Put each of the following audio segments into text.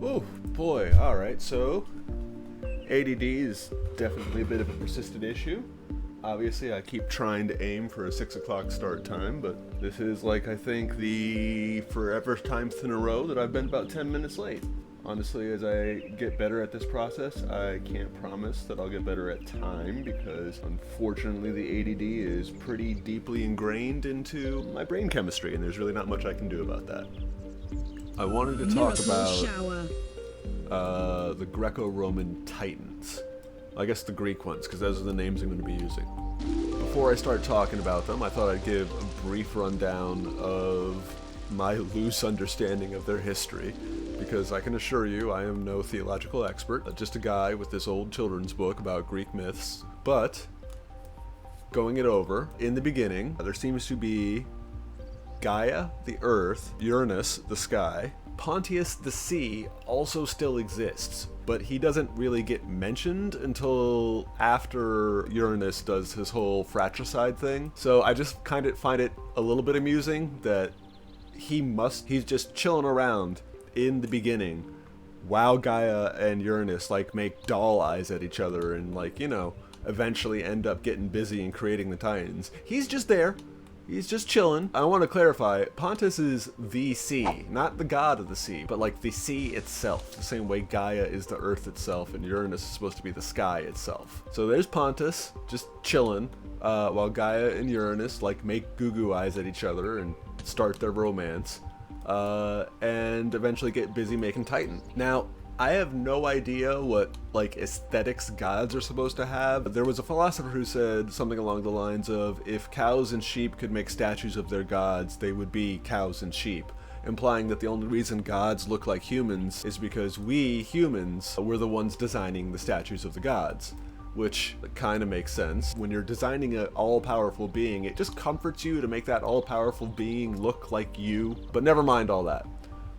Oh boy, alright, so ADD is definitely a bit of a persistent issue. Obviously, I keep trying to aim for a 6 o'clock start time, but this is like, I think, the forever times in a row that I've been about 10 minutes late. Honestly, as I get better at this process, I can't promise that I'll get better at time because unfortunately the ADD is pretty deeply ingrained into my brain chemistry, and there's really not much I can do about that. I wanted to talk about the Greco-Roman Titans. I guess the Greek ones, because those are the names I'm going to be using. Before I start talking about them, I thought I'd give a brief rundown of my loose understanding of their history, because I can assure you I am no theological expert, just a guy with this old children's book about Greek myths. But, going it over, in the beginning, there seems to be Gaia, the earth, Uranus, the sky. Pontius, the sea, also still exists, but he doesn't really get mentioned until after Uranus does his whole fratricide thing. So I just kind of find it a little bit amusing that he's just chilling around in the beginning while Gaia and Uranus like make doll eyes at each other and eventually end up getting busy and creating the Titans. He's just there. He's just chilling. I want to clarify, Pontus is the sea, not the god of the sea, but like the sea itself, the same way Gaia is the earth itself and Uranus is supposed to be the sky itself. So there's Pontus, just chilling, while Gaia and Uranus like make goo-goo eyes at each other and start their romance, and eventually get busy making Titan. Now, I have no idea what, aesthetics gods are supposed to have. There was a philosopher who said something along the lines of, if cows and sheep could make statues of their gods, they would be cows and sheep, implying that the only reason gods look like humans is because we, humans, were the ones designing the statues of the gods. Which kind of makes sense. When you're designing an all-powerful being, it just comforts you to make that all-powerful being look like you. But never mind all that.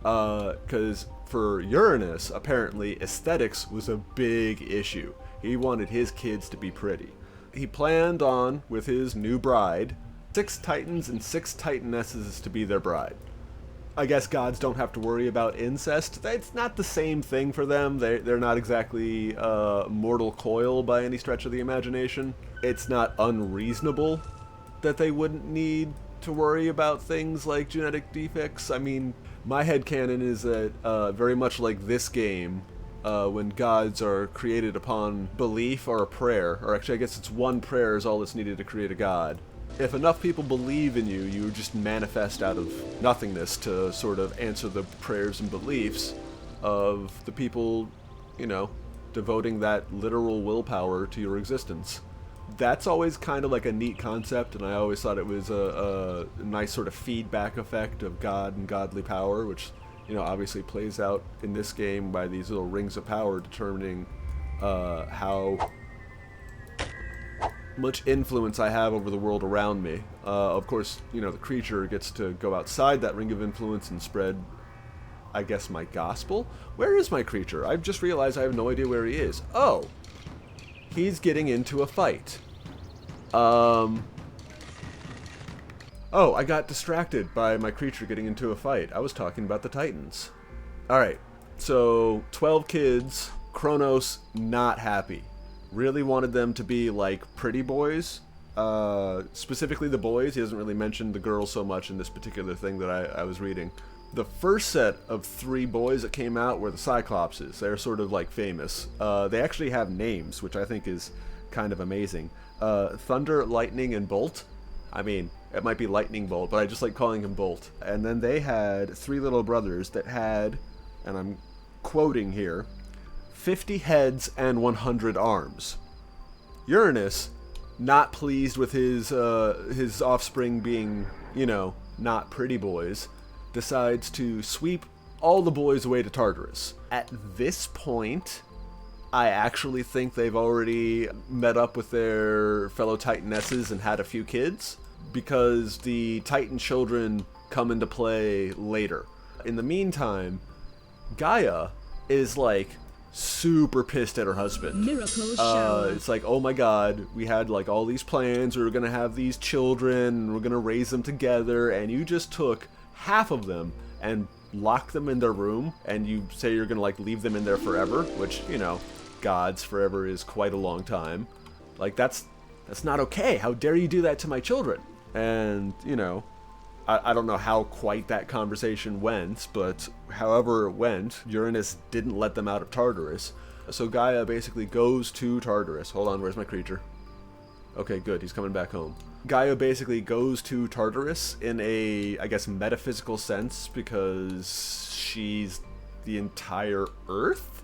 Because for Uranus, apparently, aesthetics was a big issue. He wanted his kids to be pretty. He planned on, with his new bride, 6 Titans and 6 Titanesses to be their bride. I guess gods don't have to worry about incest. It's not the same thing for them. They're not exactly mortal coil by any stretch of the imagination. It's not unreasonable that they wouldn't need to worry about things like genetic defects. I mean, my headcanon is that very much like this game, when gods are created upon belief or a prayer, or actually I guess it's one prayer is all that's needed to create a god. If enough people believe in you, you just manifest out of nothingness to sort of answer the prayers and beliefs of the people, devoting that literal willpower to your existence. That's always kind of like a neat concept, and I always thought it was a nice sort of feedback effect of God and godly power, which, obviously plays out in this game by these little rings of power determining how much influence I have over the world around me. Of course, the creature gets to go outside that ring of influence and spread, I guess, my gospel? Where is my creature? I've just realized I have no idea where he is. Oh! He's getting into a fight. Oh, I got distracted by my creature getting into a fight. I was talking about the Titans. Alright, so 12 kids, Kronos not happy. Really wanted them to be like pretty boys. Specifically the boys. He doesn't really mention the girls so much in this particular thing that I was reading. The first set of 3 boys that came out were the Cyclopses. They're sort of famous. They actually have names, which I think is kind of amazing. Thunder, Lightning, and Bolt. I mean, it might be Lightning Bolt, but I just like calling him Bolt. And then they had 3 little brothers that had, and I'm quoting here, 50 heads and 100 arms. Uranus, not pleased with his offspring being, not pretty boys, decides to sweep all the boys away to Tartarus. At this point, I actually think they've already met up with their fellow Titanesses and had a few kids, because the Titan children come into play later. In the meantime, Gaia is super pissed at her husband. Miracle shower. It's oh my god, we had all these plans, we were gonna have these children, and we're gonna raise them together, and you just took half of them and lock them in their room and you say you're gonna like leave them in there forever, which, you know, gods, forever is quite a long time. Like, that's not okay. How dare you do that to my children? And, you know, I don't know how quite that conversation went, but however it went, Uranus didn't let them out of Tartarus. So Gaia basically goes to Tartarus. Hold on, where's my creature? Okay, good, he's coming back home. Gaia basically goes to Tartarus in a, I guess, metaphysical sense, because she's the entire Earth,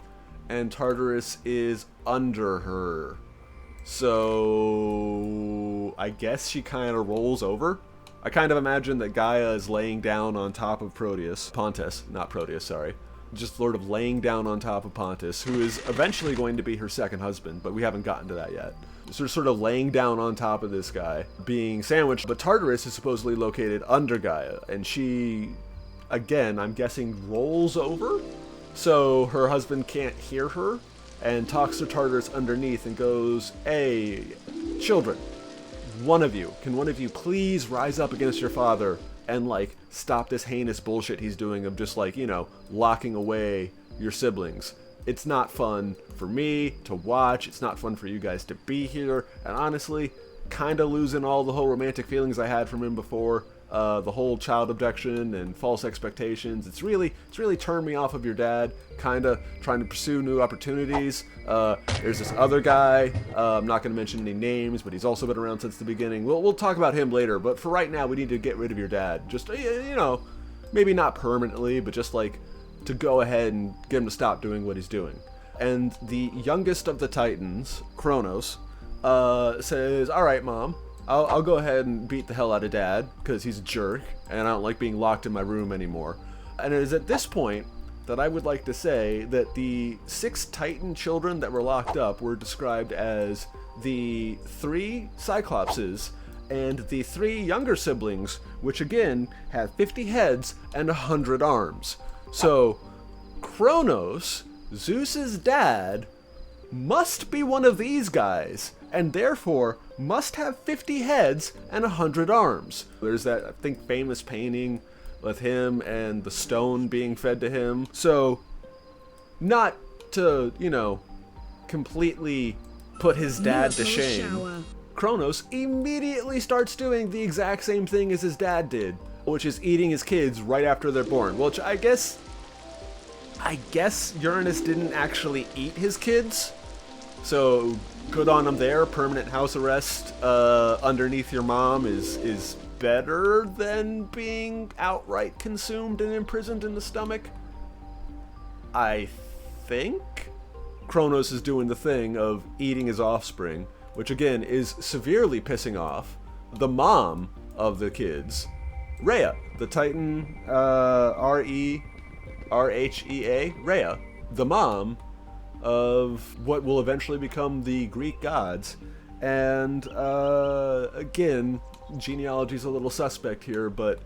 and Tartarus is under her. So I guess she kind of rolls over. I kind of imagine that Gaia is laying down on top of Pontus, not Proteus, sorry. Just sort of laying down on top of Pontus, who is eventually going to be her second husband, but we haven't gotten to that yet. So sort of laying down on top of this guy, being sandwiched, but Tartarus is supposedly located under Gaia, and she, again, I'm guessing rolls over? So her husband can't hear her, and talks to Tartarus underneath and goes, "Hey, children, can one of you please rise up against your father and, like, stop this heinous bullshit he's doing of just, like, you know, locking away your siblings. It's not fun for me to watch. It's not fun for you guys to be here. And honestly, kind of losing all the whole romantic feelings I had from him before. The whole child abduction and false expectations. It's really turned me off of your dad. Kind of trying to pursue new opportunities. There's this other guy. I'm not going to mention any names, but he's also been around since the beginning. We'll talk about him later. But for right now, we need to get rid of your dad. Just, you know, maybe not permanently, but just like to go ahead and get him to stop doing what he's doing." And the youngest of the Titans, Kronos, says, "All right, Mom. I'll go ahead and beat the hell out of Dad, because he's a jerk, and I don't like being locked in my room anymore." And it is at this point that I would like to say that the 6 Titan children that were locked up were described as the 3 Cyclopses and the 3 younger siblings, which again have 50 heads and 100 arms. So Kronos, Zeus's dad, must be one of these guys, and therefore must have 50 heads and 100 arms. There's that, I think, famous painting with him and the stone being fed to him. So, not to, you know, completely put his dad to shame, Kronos immediately starts doing the exact same thing as his dad did, which is eating his kids right after they're born. Which I guess Uranus didn't actually eat his kids. So good on him there. Permanent house arrest underneath your mom is better than being outright consumed and imprisoned in the stomach. I think Kronos is doing the thing of eating his offspring, which again is severely pissing off the mom of the kids, Rhea, the Titan, Rhea, Rhea, the mom of what will eventually become the Greek gods. And again, genealogy's a little suspect here, but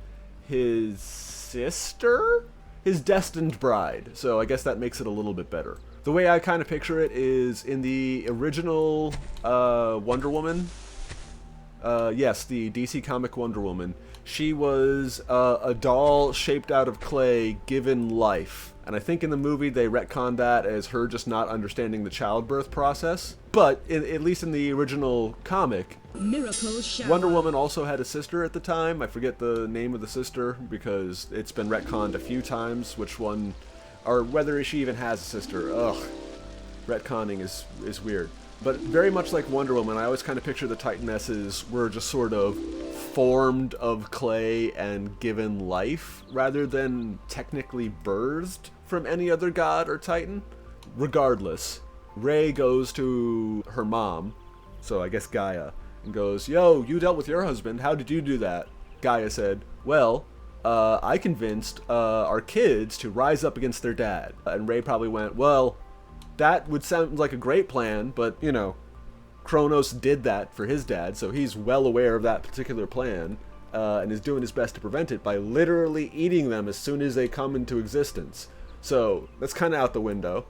his sister? His destined bride. So I guess that makes it a little bit better. The way I kind of picture it is in the original Wonder Woman. Yes, the DC comic Wonder Woman. She was a doll shaped out of clay given life. And I think in the movie they retconned that as her just not understanding the childbirth process. But at least in the original comic, Wonder Woman also had a sister at the time. I forget the name of the sister because it's been retconned a few times which one, or whether she even has a sister. Ugh, retconning is weird. But very much like Wonder Woman, I always kind of picture the Titanesses were just sort of formed of clay and given life, rather than technically birthed from any other god or Titan. Regardless, Rey goes to her mom, so I guess Gaia, and goes, "Yo, you dealt with your husband, how did you do that?" Gaia said, "Well, I convinced our kids to rise up against their dad." And Rey probably went, "Well, that would sound like a great plan, but, you know, Kronos did that for his dad, so he's well aware of that particular plan, and is doing his best to prevent it by literally eating them as soon as they come into existence." So that's kind of out the window.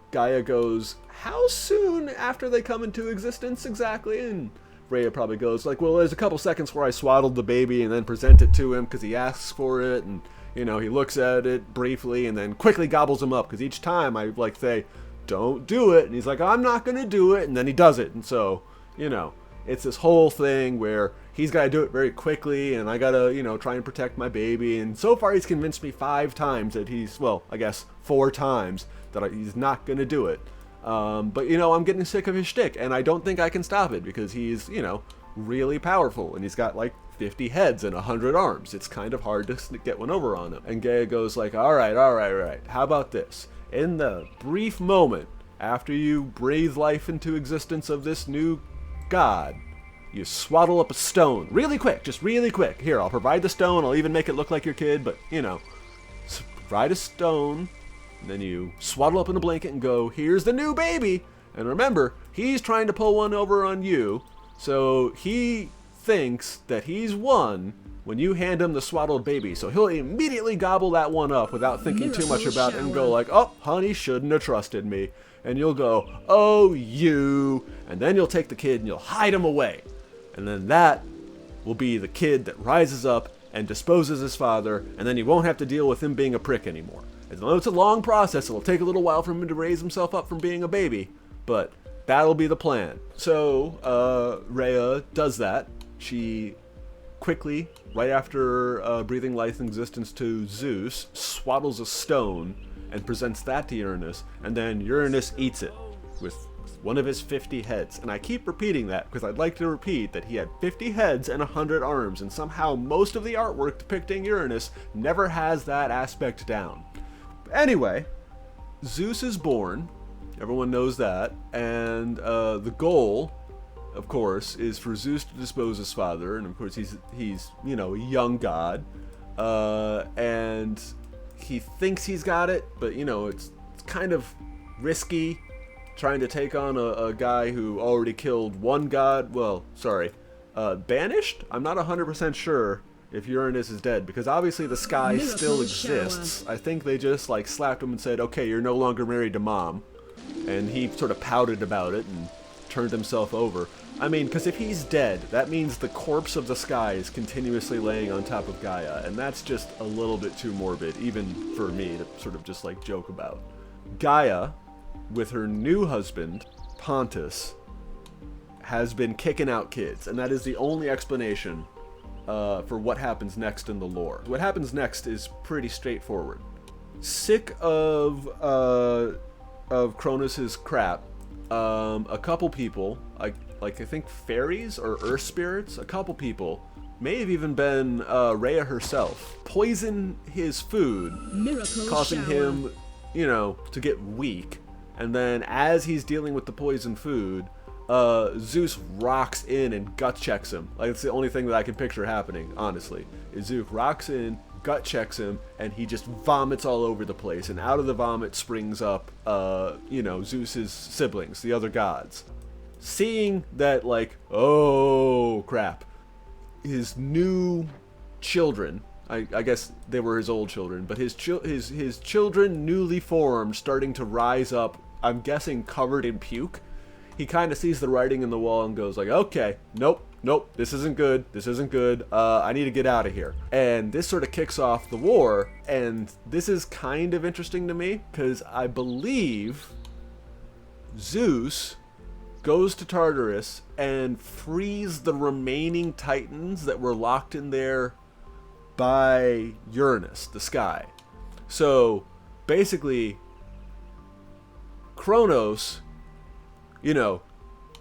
Gaia goes, "How soon after they come into existence exactly?" And Rhea probably goes like, "Well, there's a couple seconds where I swaddled the baby and then present it to him because he asks for it, and, He looks at it briefly and then quickly gobbles him up, because each time I like say, don't do it, and he's like, I'm not gonna do it, and then he does it. And so, it's this whole thing where he's got to do it very quickly, and I gotta, try and protect my baby. And so far he's convinced me 5 times that I guess 4 times that he's not gonna do it. But I'm getting sick of his shtick, and I don't think I can stop it, because he's, really powerful, and he's got like 50 heads and 100 arms. It's kind of hard to get one over on him. And Gaia goes like, all right. How about this? In the brief moment after you breathe life into existence of this new god, you swaddle up a stone really quick, just really quick. Here, I'll provide the stone. I'll even make it look like your kid, but provide a stone. And then you swaddle up in a blanket and go, here's the new baby. And remember, he's trying to pull one over on you. So he thinks that he's won when you hand him the swaddled baby. So he'll immediately gobble that one up without thinking too much about it and go like, oh, honey shouldn't have trusted me. And you'll go, oh, you. And then you'll take the kid and you'll hide him away. And then that will be the kid that rises up and disposes his father. And then you won't have to deal with him being a prick anymore. As though it's a long process, it'll take a little while for him to raise himself up from being a baby. But that'll be the plan. So Rhea does that. She quickly, right after breathing life and existence to Zeus, swaddles a stone and presents that to Uranus, and then Uranus eats it with one of his 50 heads. And I keep repeating that because I'd like to repeat that he had 50 heads and 100 arms, and somehow most of the artwork depicting Uranus never has that aspect down. Anyway, Zeus is born. Everyone knows that. And the goal, of course, is for Zeus to dispose his father. And of course, he's a young god. And he thinks he's got it, but it's kind of risky trying to take on a guy who already killed one god. Well, sorry, banished? I'm not 100% sure if Uranus is dead, because obviously the sky still exists. I think they just slapped him and said, okay, you're no longer married to mom. And he sort of pouted about it and turned himself over. I mean, because if he's dead, that means the corpse of the sky is continuously laying on top of Gaia, and that's just a little bit too morbid, even for me to sort of just joke about. Gaia, with her new husband, Pontus, has been kicking out kids, and that is the only explanation for what happens next in the lore. What happens next is pretty straightforward. Sick of Kronos' crap, a couple people, I think fairies or earth spirits, a couple people, may have even been Rhea herself, poison his food, causing him, to get weak. And then as he's dealing with the poison food, Zeus rocks in and gut checks him. It's the only thing that I can picture happening, honestly, is Zeus rocks in, gut checks him, and he just vomits all over the place, and out of the vomit springs up Zeus's siblings, the other gods. Seeing that, oh crap, his new children, I guess they were his old children, but his children newly formed, starting to rise up, I'm guessing covered in puke. He kind of sees the writing in the wall and goes okay, nope, this isn't good, I need to get out of here. And this sort of kicks off the war, and this is kind of interesting to me, because I believe Zeus goes to Tartarus and frees the remaining Titans that were locked in there by Uranus, the sky. So, basically, Kronos,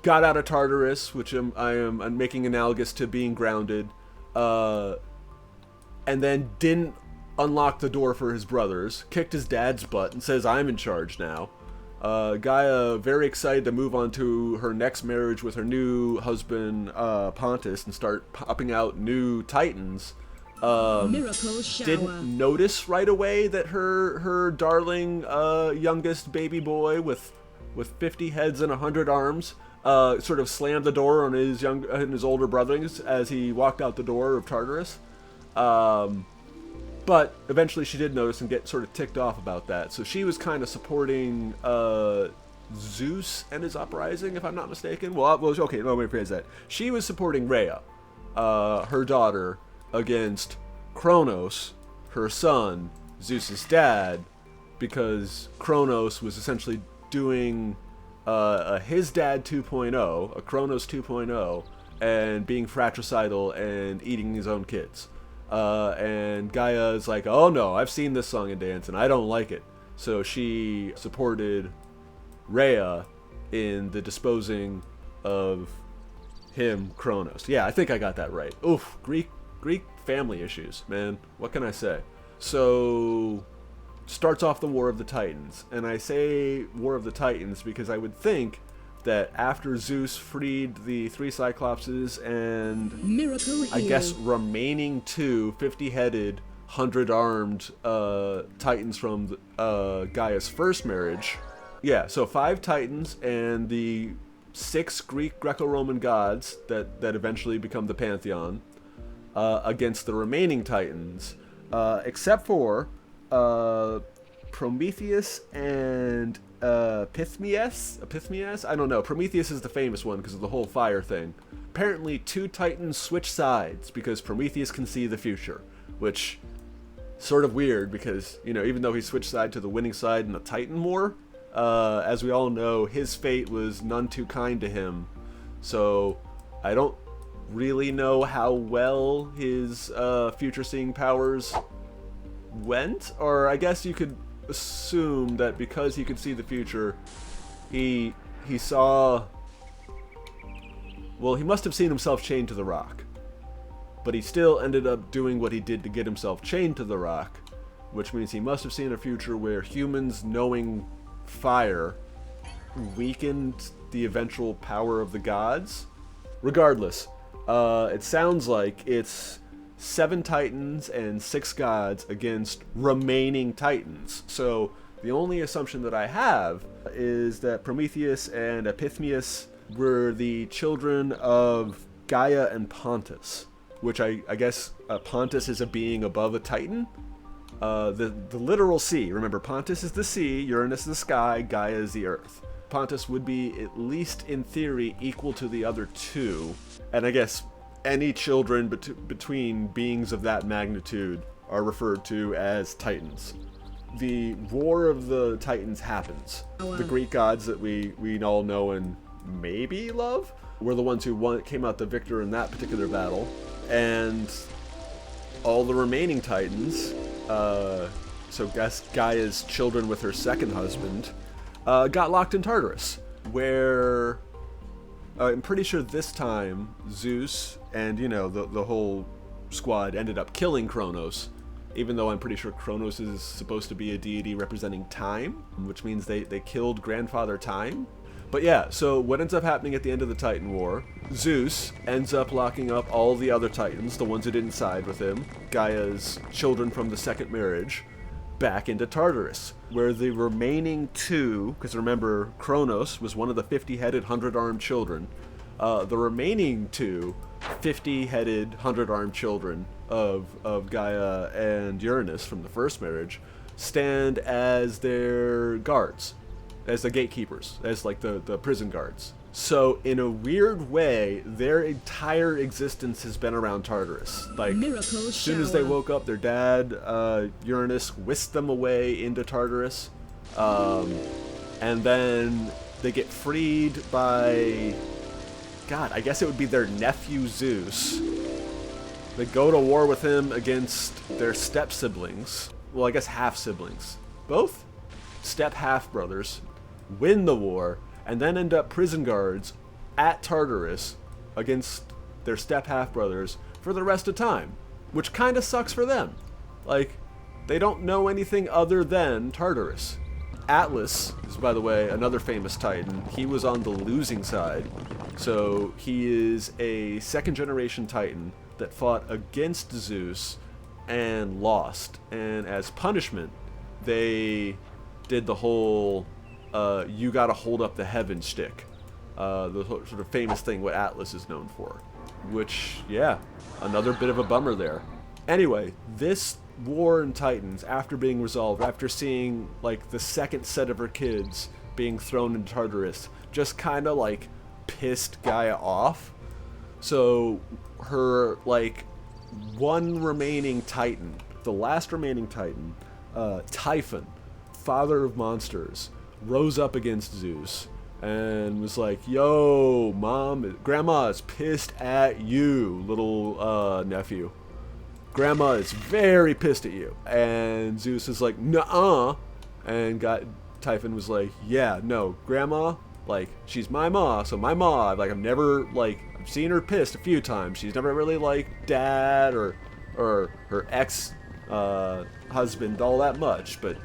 got out of Tartarus, which I'm making analogous to being grounded, and then didn't unlock the door for his brothers, kicked his dad's butt, and says, I'm in charge now. Gaia, very excited to move on to her next marriage with her new husband, Pontus, and start popping out new Titans. Didn't notice right away that her darling youngest baby boy with 50 heads and 100 arms sort of slammed the door on his older brothers as he walked out the door of Tartarus. But eventually she did notice and get sort of ticked off about that. So she was kind of supporting Zeus and his uprising, if I'm not mistaken. Okay, let me rephrase that. She was supporting Rhea, her daughter, against Kronos her son, Zeus's dad, because Kronos was essentially doing his dad 2.0, a Kronos 2.0, and being fratricidal and eating his own kids. And Gaia is like, oh no, I've seen this song and dance and I don't like it. So she supported Rhea in the disposing of him, Kronos. Yeah, I think I got that right. Oof, Greek family issues, man. What can I say? So starts off the War of the Titans. And I say War of the Titans because I would think that after Zeus freed the 3 Cyclopses and Miracle I guess remaining 2 50-headed, 100-armed Titans from Gaia's first marriage. Yeah, so 5 Titans and the 6 Greek Greco-Roman gods that eventually become the Pantheon against the remaining Titans, except for Prometheus and Epithmius? I don't know. Prometheus is the famous one because of the whole fire thing. Apparently 2 Titans switch sides because Prometheus can see the future, which sort of weird because, you know, even though he switched side to the winning side in the Titan War, as we all know, his fate was none too kind to him. So I don't really know how well his future-seeing powers went, or I guess you could assume that because he could see the future, he saw... Well, he must have seen himself chained to the rock. But he still ended up doing what he did to get himself chained to the rock, which means he must have seen a future where humans knowing fire weakened the eventual power of the gods. Regardless, it sounds like it's 7 Titans and 6 gods against remaining Titans. So the only assumption that I have is that Prometheus and Epithmius were the children of Gaia and Pontus, which I guess Pontus is a being above a Titan. The literal sea. Remember, Pontus is the sea, Uranus is the sky, Gaia is the earth. Pontus would be, at least in theory, equal to the other 2. And I guess any children between beings of that magnitude are referred to as Titans. The War of the Titans happens. The Greek gods that we all know and maybe love were the ones who came out the victor in that particular battle. And all the remaining Titans, so Gaia's children with her second husband, got locked in Tartarus, where I'm pretty sure this time Zeus and, you know, the whole squad ended up killing Kronos, even though I'm pretty sure Kronos is supposed to be a deity representing time, which means they killed Grandfather Time. But yeah, so what ends up happening at the end of the Titan War, Zeus ends up locking up all the other Titans, the ones who didn't side with him, Gaia's children from the second marriage, back into Tartarus, where the remaining 2, because remember, Kronos was one of the 50-headed, 100-armed children, the remaining 2 50-headed, 100-armed children of Gaia and Uranus from the first marriage stand as their guards, as the gatekeepers, as like the prison guards. So in a weird way, their entire existence has been around Tartarus. Like, as soon as they woke up, their dad, Uranus, whisked them away into Tartarus. And then they get freed by, God, I guess it would be their nephew Zeus. They go to war with him against their step-siblings. Well, I guess half-siblings. Both step-half-brothers. Win the war, and then end up prison guards at Tartarus against their step half-brothers for the rest of time, which kind of sucks for them. Like, they don't know anything other than Tartarus. Atlas is, by the way, another famous Titan. He was on the losing side, so he is a second-generation Titan that fought against Zeus and lost, and as punishment, they did the whole you gotta hold up the heaven stick. The sort of famous thing what Atlas is known for. Which, yeah, another bit of a bummer there. Anyway, this war in Titans, after being resolved, after seeing, like, the second set of her kids being thrown into Tartarus, just kind of, like, pissed Gaia off. So, her, like, one remaining Titan the last remaining Titan, Typhon, father of monsters, rose up against Zeus and was like, yo, grandma is pissed at you, little nephew. Grandma is very pissed at you. And Zeus is like, nuh-uh. And Typhon was like, yeah, no, grandma, like, she's my ma, so my ma, like, I've seen her pissed a few times. She's never really liked dad or her ex husband all that much, but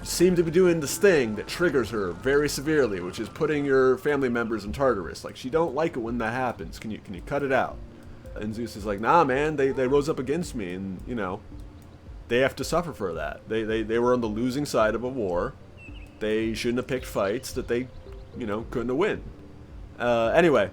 seem to be doing this thing that triggers her very severely, which is putting your family members in Tartarus. Like, she don't like it when that happens. Can you cut it out? And Zeus is like, nah, man, they rose up against me, and, you know, they have to suffer for that. They were on the losing side of a war. They shouldn't have picked fights that they, you know, couldn't have win. Anyway,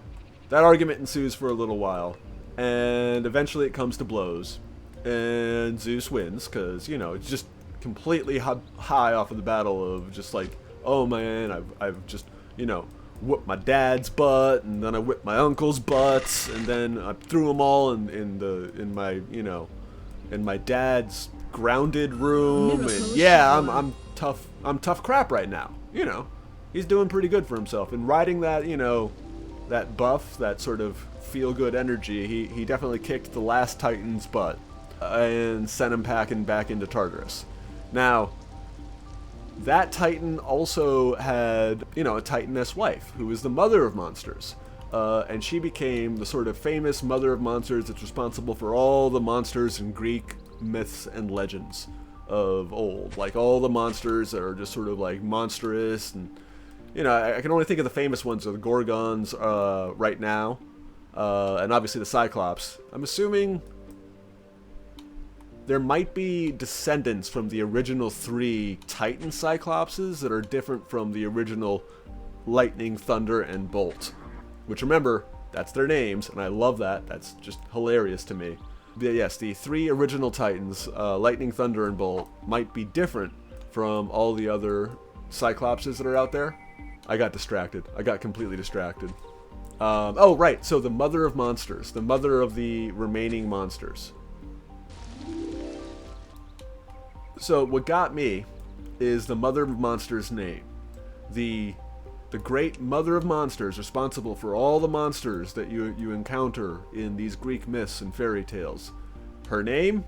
that argument ensues for a little while, and eventually it comes to blows, and Zeus wins, because, you know, it's just completely high off of the battle of just like, oh man, I've just, you know, whipped my dad's butt, and then I whipped my uncle's butts, and then I threw them all in my dad's grounded room, and yeah, I'm tough crap right now. You know, he's doing pretty good for himself, and riding that, you know, that buff, that sort of feel-good energy, he definitely kicked the last Titan's butt and sent him packing back into Tartarus. Now, that Titan also had, you know, a Titaness wife, who was the mother of monsters. And she became the sort of famous mother of monsters that's responsible for all the monsters in Greek myths and legends of old. Like, all the monsters that are just sort of, like, monstrous. And, you know, I can only think of the famous ones, are the Gorgons right now. And obviously the Cyclops. I'm assuming there might be descendants from the original 3 Titan Cyclopses that are different from the original Lightning, Thunder, and Bolt. Which, remember, that's their names, and I love that. That's just hilarious to me. But yes, the 3 original Titans, Lightning, Thunder, and Bolt, might be different from all the other Cyclopses that are out there. I got distracted. I got completely distracted. Oh, right, so the mother of monsters. The mother of the remaining monsters. So what got me is the mother of monsters' name. The great mother of monsters, responsible for all the monsters that you encounter in these Greek myths and fairy tales. Her name?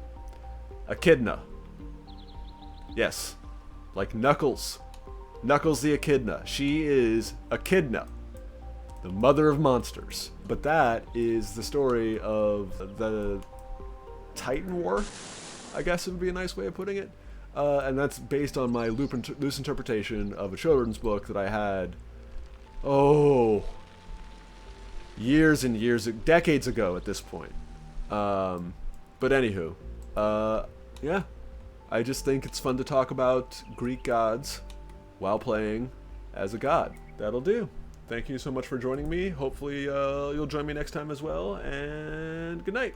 Echidna. Yes, like Knuckles. Knuckles the Echidna. She is Echidna, the mother of monsters. But that is the story of the Titan War, I guess would be a nice way of putting it. And that's based on my loose interpretation of a children's book that I had, years and years, decades ago at this point. But anywho, yeah, I just think it's fun to talk about Greek gods while playing as a god. That'll do. Thank you so much for joining me. Hopefully you'll join me next time as well, and good night.